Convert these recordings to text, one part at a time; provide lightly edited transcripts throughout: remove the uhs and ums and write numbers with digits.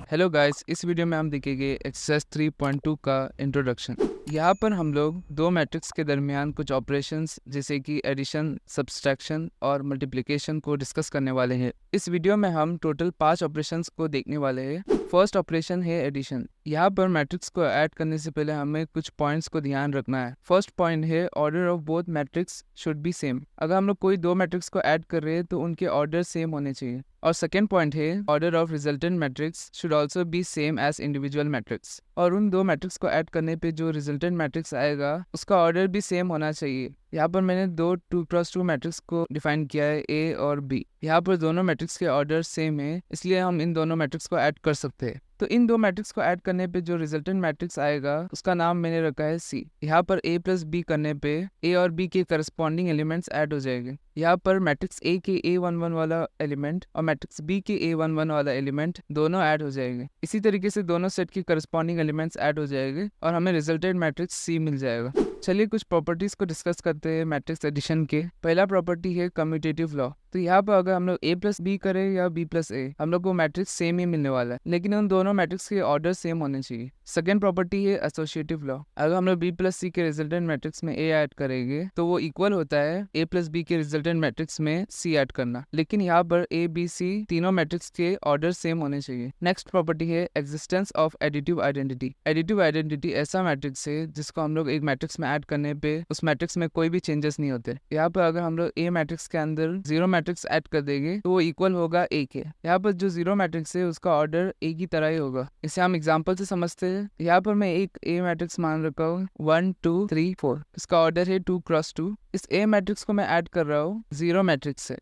Hello guys, इस video में हम देखेंगे एक्सरसाइज 3.2 का इंट्रोडक्शन। यहाँ पर हम लोग दो मैट्रिक्स के दरमियान कुछ ऑपरेशंस जैसे कि एडिशन, सब्सट्रैक्शन और मल्टीप्लिकेशन को डिस्कस करने वाले हैं। इस वीडियो में हम टोटल 5 ऑपरेशंस को देखने वाले हैं। फर्स्ट ऑपरेशन है एडिशन। यहाँ पर मैट्रिक्स को ऐड करने से पहले हमें कुछ पॉइंट्स को ध्यान रखना है। फर्स्ट पॉइंट है order of both matrix should B same. अगर हम लोग कोई दो मैट्रिक्स को ऐड कर रहे हैं तो उनके ऑर्डर सेम होने चाहिए। और सेकेंड पॉइंट है order of resultant matrix should also be same as individual matrix. और उन दो मैट्रिक्स को ऐड करने पे जो रिजल्टेंट मैट्रिक्स आएगा उसका ऑर्डर भी सेम होना चाहिए। यहाँ पर मैंने दो 2x2 मैट्रिक्स को डिफाइन किया है, ए और बी। यहाँ पर दोनों मैट्रिक्स के ऑर्डर सेम है, इसलिए हम इन दोनों मैट्रिक्स को ऐड कर सकते हैं। तो इन दो मैट्रिक्स को ऐड करने पे जो रिजल्टेंट मैट्रिक्स आएगा उसका नाम मैंने रखा है सी। यहाँ पर a प्लस बी करने पे a और b के करस्पॉन्डिंग एलिमेंट्स ऐड हो जाएंगे। यहाँ पर मैट्रिक्स a के a11 वाला एलिमेंट और मैट्रिक्स b के a11 वाला एलिमेंट दोनों ऐड हो जाएंगे। इसी तरीके से दोनों सेट के करस्पॉन्डिंग एलिमेंट्स ऐड हो जाएंगे और हमें रिजल्टेंट मैट्रिक्स c मिल जाएगा। चलिए कुछ प्रॉपर्टीज को डिस्कस करते हैं मैट्रिक्स एडिशन के। पहला प्रॉपर्टी है कम्यूटेटिव लॉ। तो यहाँ पर अगर हम लोग a प्लस बी करें या b प्लस a, हम लोग को मैट्रिक्स सेम ही मिलने वाला है, लेकिन उन दोनों मैट्रिक्स के ऑर्डर सेम होने चाहिए। सेकेंड प्रॉपर्टी है एसोसिएटिव लॉ। अगर हम लोग b प्लस सी के रिजल्टेंट मैट्रिक्स में a ऐड करेंगे तो वो इक्वल होता है a प्लस बी के रिजल्टेंट मैट्रिक्स में c ऐड करना, लेकिन यहाँ पर a b c तीनों मैट्रिक्स के ऑर्डर सेम होने चाहिए। नेक्स्ट प्रॉपर्टी है existence of additive identity. Additive identity ऐसा मैट्रिक्स है जिसको हम लोग एक मैट्रिक्स में ऐड करने पे उस मैट्रिक्स में कोई भी चेंजेस नहीं होते। यहाँ पर अगर हम लोग a मैट्रिक्स के अंदर जीरो मैट्रिक्स ऐड कर देंगे तो वो इक्वल होगा a के। यहाँ पर जो जीरो मैट्रिक्स है उसका ऑर्डर a की तरह ही होगा। इसे हम एग्जांपल से समझते हैं। यहाँ पर मैं एक a मैट्रिक्स मान रखा हूँ 1 2 3 4। इसका ऑर्डर है 2x2। इस a मैट्रिक्स को मैं ऐड कर रहा हूँ जीरो मैट्रिक्स से।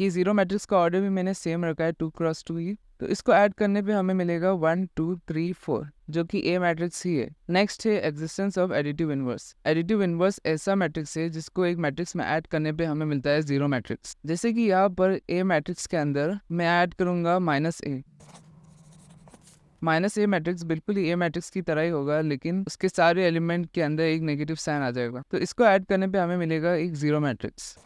ये जीरो मैट्रिक्स का ऑर्डर भी मैंने सेम रखा है 2x2 ही। तो इसको ऐड करने पे हमें मिलेगा 1 2 3 4 जो कि ए मैट्रिक्स ही है। नेक्स्ट है existence of additive inverse. Additive inverse ऐसा मैट्रिक्स है जिसको एक मैट्रिक्स में ऐड करने पे हमें मिलता है जीरो मैट्रिक्स। जैसे कि यहाँ पर ए मैट्रिक्स के अंदर मैं ऐड करूंगा -a। -a मैट्रिक्स बिल्कुल ही ए मैट्रिक्स की तरह ही होगा, लेकिन उसके सारे एलिमेंट के अंदर एक नेगेटिव साइन आ जाएगा। तो इसको ऐड करने पे हमें मिलेगा एक जीरो मैट्रिक्स।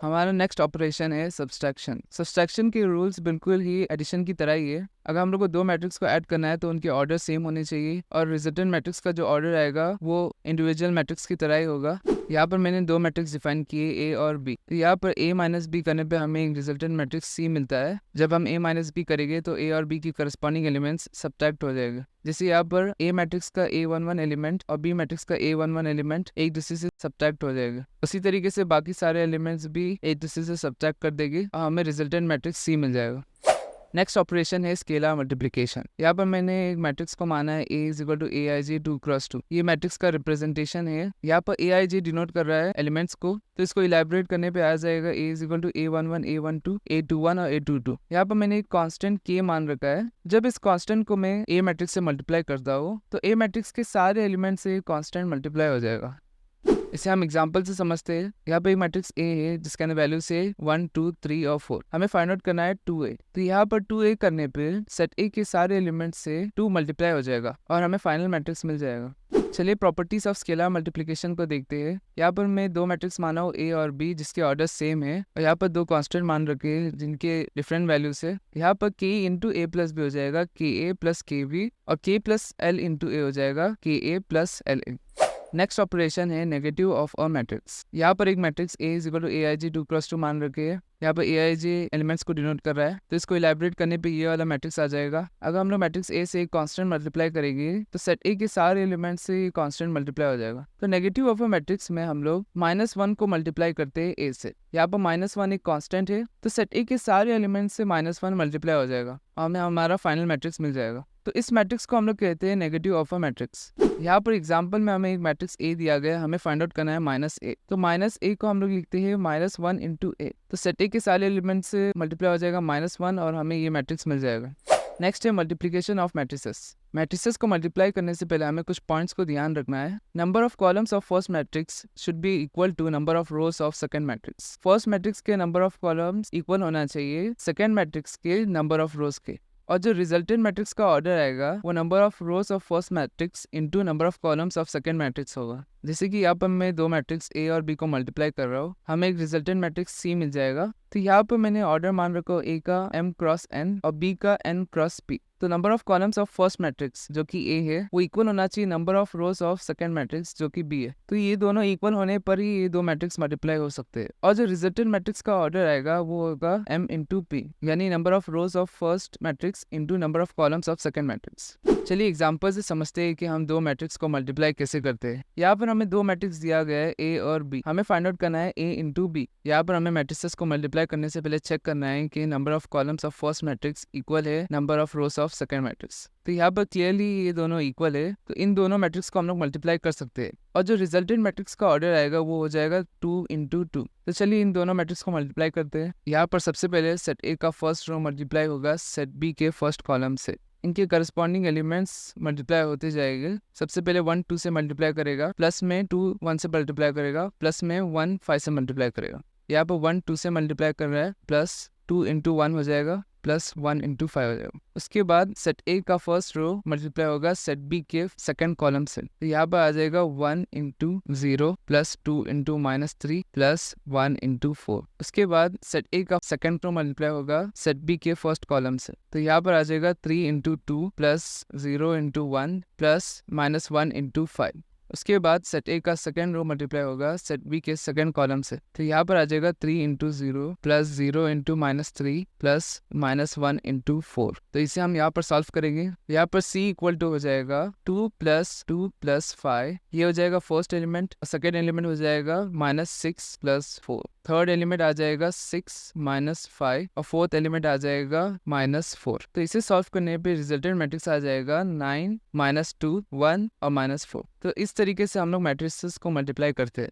हमारा नेक्स्ट ऑपरेशन है सब्सट्रैक्शन। सब्सट्रैक्शन के रूल्स बिल्कुल ही एडिशन की तरह ही है। अगर हम लोग को दो मैट्रिक्स को ऐड करना है तो उनके ऑर्डर सेम होने चाहिए और रिजल्टेंट मैट्रिक्स का जो ऑर्डर आएगा वो इंडिविजुअल मैट्रिक्स की तरह ही होगा। यहाँ पर मैंने दो मैट्रिक्स डिफाइन किए a और b। तो यहाँ पर a माइनस बी करने पे हमें एक रिजल्टेंट मैट्रिक्स c मिलता है। जब हम a माइनस बी करेंगे तो a और b की करस्पॉन्डिंग एलिमेंट्स सब्ट्रैक्ट हो जाएगा। जैसे यहाँ पर a मैट्रिक्स का a11 एलिमेंट और b मैट्रिक्स का a11 एलिमेंट एक दूसरे से सब्ट्रैक्ट हो जाएगा। उसी तरीके से बाकी सारे एलिमेंट्स भी एक दूसरे से सब्ट्रैक्ट कर देंगे और हमें रिजल्टेंट मैट्रिक्स c मिल जाएगा। नेक्स्ट ऑपरेशन है स्केलर मल्टीप्लिकेशन। यहाँ पर मैंने एक मैट्रिक्स को माना है a equal to aij 2x2। ये मैट्रिक्स का रिप्रेजेंटेशन है। यहाँ पर aij डिनोट कर रहा है एलिमेंट्स को, तो इसको इलेबोरेट करने पे आ जाएगा a equal to a11 a12 a21 और a22। यहाँ पर मैंने एक कांस्टेंट k मान रखा है। जब इस कांस्टेंट को मैं a मैट्रिक्स से मल्टीप्लाई करता हूँ तो a मैट्रिक्स के सारे एलिमेंट से कांस्टेंट मल्टीप्लाई हो जाएगा। इसे हम एग्जांपल से समझते हैं। यहाँ पे एक मैट्रिक्स A है जिसके अंदर वैल्यू से 1 2 3 और 4। हमें फाइंड आउट करना है 2a। तो यहाँ पर 2a करने पे सेट A के सारे एलिमेंट से 2 मल्टीप्लाई हो जाएगा और हमें फाइनल मैट्रिक्स मिल जाएगा। चलिए प्रॉपर्टीज ऑफ स्केलर मल्टीप्लिकेशन को देखते हैं। यहाँ पर मैं दो मैट्रिक्स माना हूँ a और b जिसके ऑर्डर सेम है और यहाँ पर दो कांस्टेंट मान रखे हैं जिनके डिफरेंट वैल्यूज है। यहाँ पर k into a plus B हो जाएगा ka प्लस के बी और k plus L into A हो जाएगा ka plus L A. Next operation है नेगेटिव ऑफ अ मैट्रिक्स। यहाँ पर एक matrix a equal to aij 2x2 मान रखे है। यहाँ पर aij एलिमेंट्स को डिनोट कर रहा है, तो इसको इलेबोरेट करने पे ये वाला मैट्रिक्स आ जाएगा। अगर हम लोग मैट्रिक्स a से एक कांस्टेंट मल्टीप्लाई करेंगे तो सेट a के सारे एलिमेंट्स से कांस्टेंट मल्टीप्लाई हो जाएगा। तो नेगेटिव ऑफ अ मैट्रिक्स में हम लोग -1 को मल्टीप्लाई करते हैं a से। यहाँ पर -1 एक कांस्टेंट है, तो सेट a के सारे एलिमेंट्स से -1 मल्टीप्लाई हो जाएगा और हमें हमारा फाइनल मैट्रिक्स मिल जाएगा। तो इस मैट्रिक्स को हम लोग कहते हैं नेगेटिव ऑफ अ मैट्रिक्स। यहाँ पर एग्जांपल में हमें एक मैट्रिक्स A दिया गया है, हमें फाइंड आउट करना है -a। तो -a को हम लोग लिखते हैं -1 इंटू a। तो सेट A के सारे एलिमेंट से मल्टीप्लाई हो जाएगा -1 और हमें ये मैट्रिक्स मिल जाएगा। नेक्स्ट है मल्टीप्लिकेशन ऑफ मैट्रिसेस। मैट्रिसेस को मल्टीप्लाई करने से पहले हमें कुछ पॉइंट्स को ध्यान रखना है। Number of columns of first matrix should be equal to number of rows of second matrix. First matrix के नंबर ऑफ कॉलम्स इक्वल होना चाहिए सेकंड मैट्रिक्स के नंबर ऑफ रोज के। और जो रिजल्टेंट मैट्रिक्स का ऑर्डर आएगा वो number of rows of first matrix into number of columns of second matrix होगा। जैसे कि यहाँ पर मैं दो मैट्रिक्स ए और बी को मल्टीप्लाई कर रहा हूँ, हमें एक रिजल्टेंट मैट्रिक्स सी मिल जाएगा। तो यहाँ पर मैंने ऑर्डर मान रखा ए का m क्रॉस n और b का n क्रॉस p। तो number of columns of first matrix जो कि ए है वो इक्वल होना चाहिए number of rows of second matrix जो कि बी है। तो ये दोनों इक्वल होने पर ही ये दो मैट्रिक्स मल्टीप्लाई हो सकते हैं। और जो रिजल्टेंट मैट्रिक्स का ऑर्डर आएगा वो होगा m इंटू पी, यानी number of rows of first matrix into number of columns of second matrix. चलिए एग्जाम्पल से समझते हैं कि हम दो मैट्रिक्स को मल्टीप्लाई कैसे करते हैं। यहाँ पर हमें दो मैट्रिक्स दिया गया है ए और बी, हमें फाइंड आउट करना है ए इंटू बी। यहाँ पर हमें मैट्रिसेस को मल्टीप्लाई करने से पहले चेक करना है कि number of columns of first matrix equal है number of rows of second matrix. तो यहाँ पर क्लियरली ये दोनों इक्वल है, तो इन दोनों मैट्रिक्स को हम लोग मल्टीप्लाई कर सकते हैं। और जो रिजल्टेंट मैट्रिक्स का ऑर्डर आएगा वो हो जाएगा 2 इंटू 2। तो चलिए इन दोनों मैट्रिक्स को मल्टीप्लाई करते हैं। यहाँ पर सबसे पहले सेट ए का फर्स्ट रो मल्टीप्लाई होगा सेट बी के फर्स्ट कॉलम से। इनके करस्पॉन्डिंग एलिमेंट्स मल्टीप्लाई होते जाएंगे। सबसे पहले 1 2 से मल्टीप्लाई करेगा, प्लस में 2 1 से मल्टीप्लाई करेगा, प्लस में 1 5 से मल्टीप्लाई करेगा। यहाँ पर 1 2 से मल्टीप्लाई कर रहा है, प्लस 2 इंटू 1 हो जाएगा, प्लस 1 इंटू 5 हो जाएगा। उसके बाद सेट ए का फर्स्ट रो मल्टीप्लाई होगा सेट बी के सेकंड कॉलम से। तो यहाँ पर आ जाएगा 1 into 0 plus 2 into -3 plus 1 into 4। उसके बाद सेट ए का सेकंड रो मल्टीप्लाई होगा सेट बी के फर्स्ट कॉलम से। तो यहाँ पर आ जाएगा 3 into 2 plus 0 into 1 plus -1 into 5। उसके बाद सेट ए का सेकंड रो मल्टीप्लाई होगा सेट बी के सेकंड कॉलम से। तो यहाँ पर आ जाएगा 3 into 0 plus 0 into -3 plus -1 into 4। तो इसे हम यहाँ पर सॉल्व करेंगे। यहाँ पर c इक्वल टू हो जाएगा 2 प्लस 2 प्लस 5, ये हो जाएगा फर्स्ट एलिमेंट। सेकेंड एलिमेंट हो जाएगा -6 प्लस 4। थर्ड एलिमेंट आ जाएगा 6 माइनस 5 और फोर्थ एलिमेंट आ जाएगा -4। तो इसे सॉल्व करने पे रिजल्टेंट मैट्रिक्स आ जाएगा 9 -2 1 और -4। तो इस तरीके से हम लोग मैट्रिसेस को मल्टीप्लाई करते हैं।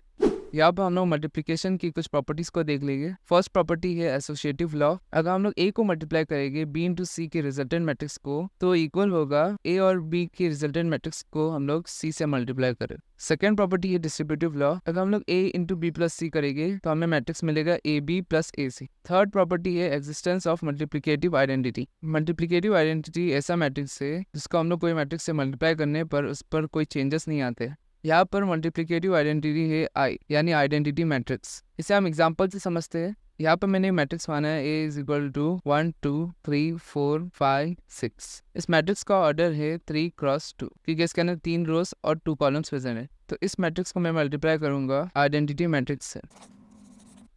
यहाँ पर हम लोग मल्टीप्लिकेशन की कुछ प्रॉपर्टीज को देख लेंगे। फर्स्ट प्रॉपर्टी है एसोसिएटिव लॉ। अगर हम लोग ए को मल्टीप्लाई करेंगे बी इंटू सी के रिजल्टेंट मैट्रिक्स को तो इक्वल होगा ए और बी के रिजल्टेंट मैट्रिक्स को हम लोग सी से मल्टीप्लाई करें। सेकेंड प्रॉपर्टी है डिस्ट्रीब्यूटिव लॉ। अगर हम लोग A into B plus C करेंगे तो हमें मैट्रिक्स मिलेगा A B plus A C. Third property है existence of multiplicative identity. Multiplicative identity ऐसा मैट्रिक्स है जिसको हम लोग कोई मैट्रिक्स से मल्टीप्लाई करने पर उस पर कोई चेंजेस नहीं आते। यहाँ पर मल्टीप्लिकेटिव आइडेंटिटी है आई, यानी आइडेंटिटी मैट्रिक्स। इसे हम एग्जांपल से समझते हैं। यहाँ पर मैंने मैट्रिक्स माना है ए इज इक्वल टू 1 2 3 4 5 6। इस मैट्रिक्स का ऑर्डर है 3 क्रॉस 2 क्योंकि इसके अंदर 3 रोज और 2 कॉलम्स प्रेजेंट है। तो इस मैट्रिक्स को मैं मल्टीप्लाई करूंगा आइडेंटिटी मैट्रिक्स से।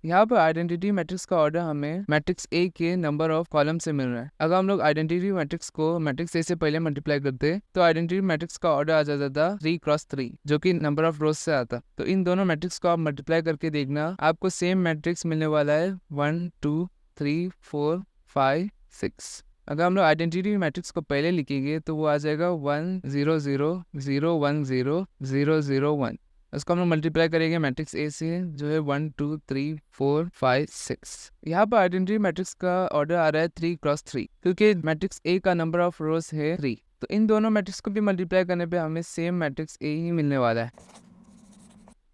यहाँ पर आइडेंटिटी मैट्रिक्स का ऑर्डर हमें मैट्रिक्स ए के नंबर ऑफ कॉलम से मिल रहा है। अगर हम लोग आइडेंटिटी मैट्रिक्स को मैट्रिक्स ए से पहले मल्टीप्लाई करते तो आइडेंटिटी मैट्रिक्स का ऑर्डर आ जाता था 3 क्रॉस 3 जो कि नंबर ऑफ रोज से आता। तो इन दोनों मैट्रिक्स को आप मल्टीप्लाई करके देखना, आपको सेम मैट्रिक्स मिलने वाला है 1 2 3 4 5 6। अगर हम लोग आइडेंटिटी मैट्रिक्स को पहले लिखेंगे तो वो आ जाएगा 1 0 0 0 1 0 0 0 1। इसको हम लोग मल्टीप्लाई करेंगे मैट्रिक्स ए से जो है 1 2 3 4 5 6। यहाँ पर आइडेंटिटी मैट्रिक्स का ऑर्डर आ रहा है 3 क्रॉस 3 क्योंकि मैट्रिक्स ए का नंबर ऑफ रोज है 3। तो इन दोनों मैट्रिक्स को भी मल्टीप्लाई करने पे हमें सेम मैट्रिक्स ए ही मिलने वाला है।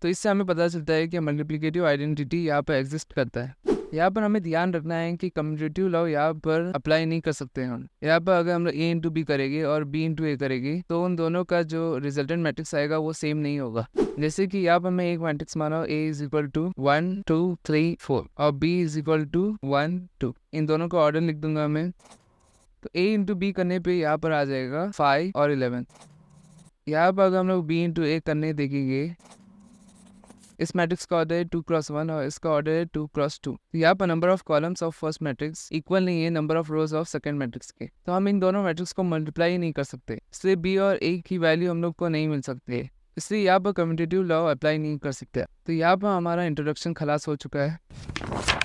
तो इससे हमें पता चलता है कि मल्टीप्लिकेटिव आइडेंटिटी यहाँ पर एग्जिस्ट करता है। यहाँ पर हमें ध्यान रखना है कि कम्यूटेटिव लॉ यहाँ पर अप्लाई नहीं कर सकते हैं हम। यहाँ पर अगर हम लोग ए इंटू बी करेंगे और बी इंटू ए करेंगे तो उन दोनों का जो रिजल्टेंट मैट्रिक्स आएगा वो सेम नहीं होगा। जैसे कि यहाँ पर मैं एक मैट्रिक्स माना ए इज इक्वल टू 1 2 3 4 और बी इज इक्वल टू 1 2। इन दोनों का ऑर्डर लिख दूंगा मैं। तो ए इंटू बी करने पे यहाँ पर आ जाएगा 5 और 11। यहाँ पर अगर हम लोग बी इंटू ए करने देखेंगे, इस मैट्रिक्स का ऑर्डर है 2 क्रॉस 1 और इसका ऑर्डर है 2 क्रॉस 2। यहाँ पर number of columns of first matrix equal नहीं है number of rows of second matrix के। तो हम इन दोनों मैट्रिक्स को मल्टीप्लाई ही नहीं कर सकते, इसलिए बी और ए की वैल्यू हम लोग को नहीं मिल सकती है। इसलिए यहाँ पर कम्यूटेटिव लॉ अप्लाई नहीं कर सकते। तो यहाँ पर हमारा इंट्रोडक्शन खलास हो चुका है।